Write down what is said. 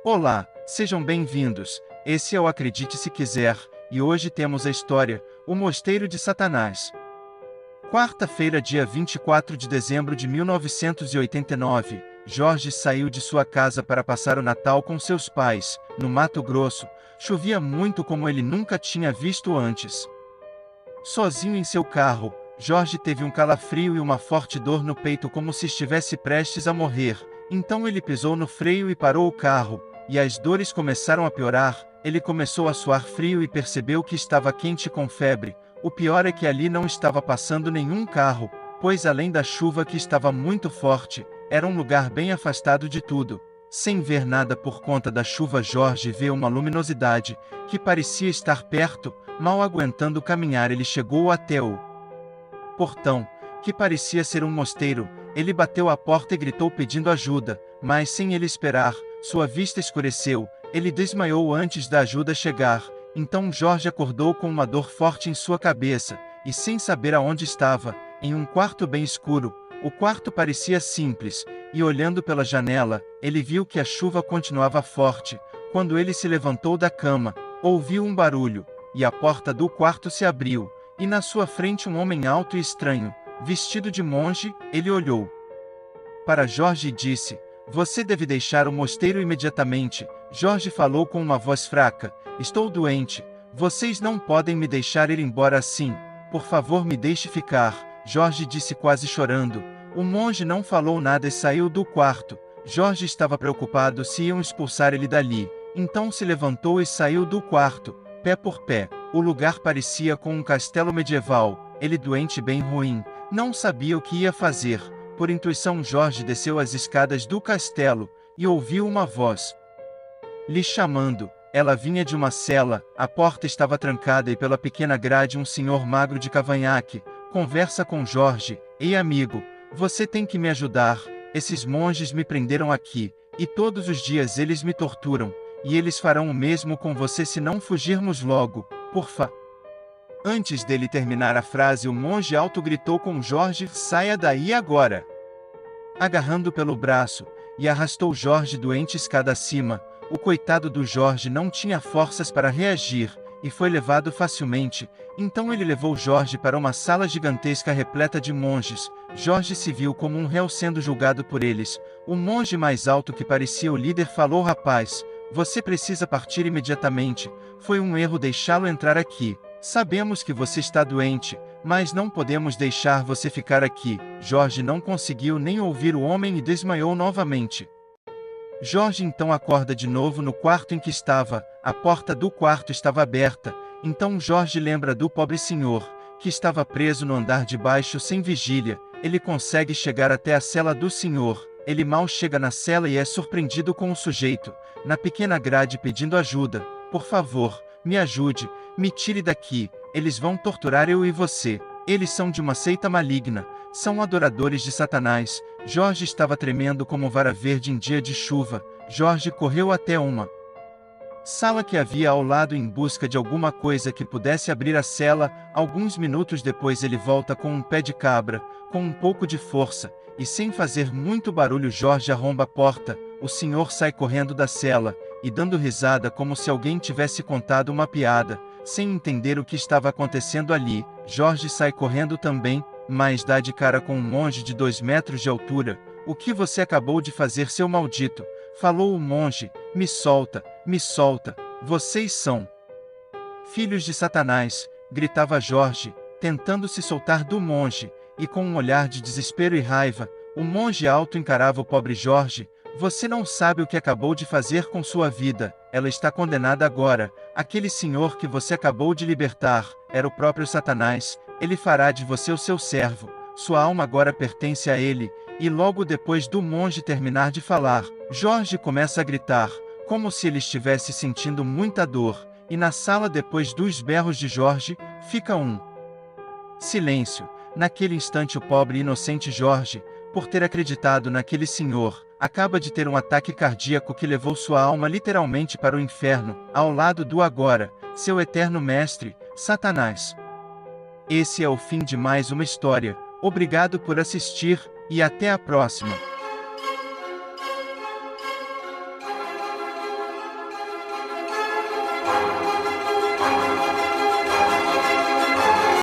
Olá, sejam bem-vindos. Esse é o Acredite Se Quiser, e hoje temos a história, O Mosteiro de Satanás. Quarta-feira, dia 24 de dezembro de 1989, Jorge saiu de sua casa para passar o Natal com seus pais, no Mato Grosso. Chovia muito como ele nunca tinha visto antes. Sozinho em seu carro, Jorge teve um calafrio e uma forte dor no peito como se estivesse prestes a morrer. Então ele pisou no freio e parou o carro, e as dores começaram a piorar. Ele começou a suar frio e percebeu que estava quente com febre. O pior é que ali não estava passando nenhum carro, pois além da chuva que estava muito forte, era um lugar bem afastado de tudo. Sem ver nada por conta da chuva, Jorge vê uma luminosidade, que parecia estar perto. Mal aguentando caminhar, ele chegou até o portão, que parecia ser um mosteiro. Ele bateu à porta e gritou pedindo ajuda, mas sem ele esperar, sua vista escureceu. Ele desmaiou antes da ajuda chegar. Então Jorge acordou com uma dor forte em sua cabeça, e sem saber aonde estava, em um quarto bem escuro. O quarto parecia simples, e olhando pela janela, ele viu que a chuva continuava forte. Quando ele se levantou da cama, ouviu um barulho, e a porta do quarto se abriu, e na sua frente um homem alto e estranho, vestido de monge. Ele olhou para Jorge e disse: "Você deve deixar o mosteiro imediatamente." Jorge falou com uma voz fraca: "Estou doente. Vocês não podem me deixar ir embora assim. Por favor, me deixe ficar." Jorge disse quase chorando. O monge não falou nada e saiu do quarto. Jorge estava preocupado se iam expulsar ele dali. Então se levantou e saiu do quarto, pé por pé. O lugar parecia com um castelo medieval. Ele, doente, bem ruim, não sabia o que ia fazer. Por intuição, Jorge desceu as escadas do castelo, e ouviu uma voz lhe chamando. Ela vinha de uma cela. A porta estava trancada e pela pequena grade um senhor magro de cavanhaque conversa com Jorge: "Ei, amigo, você tem que me ajudar. Esses monges me prenderam aqui, e todos os dias eles me torturam, e eles farão o mesmo com você se não fugirmos logo, porfa." Antes dele terminar a frase, o monge alto gritou com Jorge: "Saia daí agora!" Agarrando pelo braço, e arrastou Jorge doente escada acima. O coitado do Jorge não tinha forças para reagir, e foi levado facilmente. Então ele levou Jorge para uma sala gigantesca repleta de monges. Jorge se viu como um réu sendo julgado por eles. O monge mais alto, que parecia o líder, falou: "Rapaz, você precisa partir imediatamente. Foi um erro deixá-lo entrar aqui. Sabemos que você está doente, mas não podemos deixar você ficar aqui." Jorge não conseguiu nem ouvir o homem e desmaiou novamente. Jorge então acorda de novo no quarto em que estava. A porta do quarto estava aberta. Então Jorge lembra do pobre senhor, que estava preso no andar de baixo sem vigília. Ele consegue chegar até a cela do senhor. Ele mal chega na cela e é surpreendido com o sujeito na pequena grade pedindo ajuda: "Por favor, me ajude, me tire daqui. Eles vão torturar eu e você. Eles são de uma seita maligna, são adoradores de Satanás." Jorge estava tremendo como vara verde em dia de chuva. Jorge correu até uma sala que havia ao lado em busca de alguma coisa que pudesse abrir a cela. Alguns minutos depois ele volta com um pé de cabra, com um pouco de força, e sem fazer muito barulho Jorge arromba a porta. O senhor sai correndo da cela, e dando risada como se alguém tivesse contado uma piada. Sem entender o que estava acontecendo ali, Jorge sai correndo também, mas dá de cara com um monge de 2 metros de altura. "O que você acabou de fazer, seu maldito?" falou o monge. Me solta, vocês são filhos de Satanás!" gritava Jorge, tentando se soltar do monge, e com um olhar de desespero e raiva, o monge alto encarava o pobre Jorge. "Você não sabe o que acabou de fazer com sua vida. Ela está condenada agora. Aquele senhor que você acabou de libertar era o próprio Satanás. Ele fará de você o seu servo. Sua alma agora pertence a ele." E logo depois do monge terminar de falar, Jorge começa a gritar, como se ele estivesse sentindo muita dor. E na sala, depois dos berros de Jorge, fica um silêncio. Naquele instante, o pobre e inocente Jorge, por ter acreditado naquele senhor, acaba de ter um ataque cardíaco que levou sua alma literalmente para o inferno, ao lado do agora, seu eterno mestre, Satanás. Esse é o fim de mais uma história. Obrigado por assistir, e até a próxima.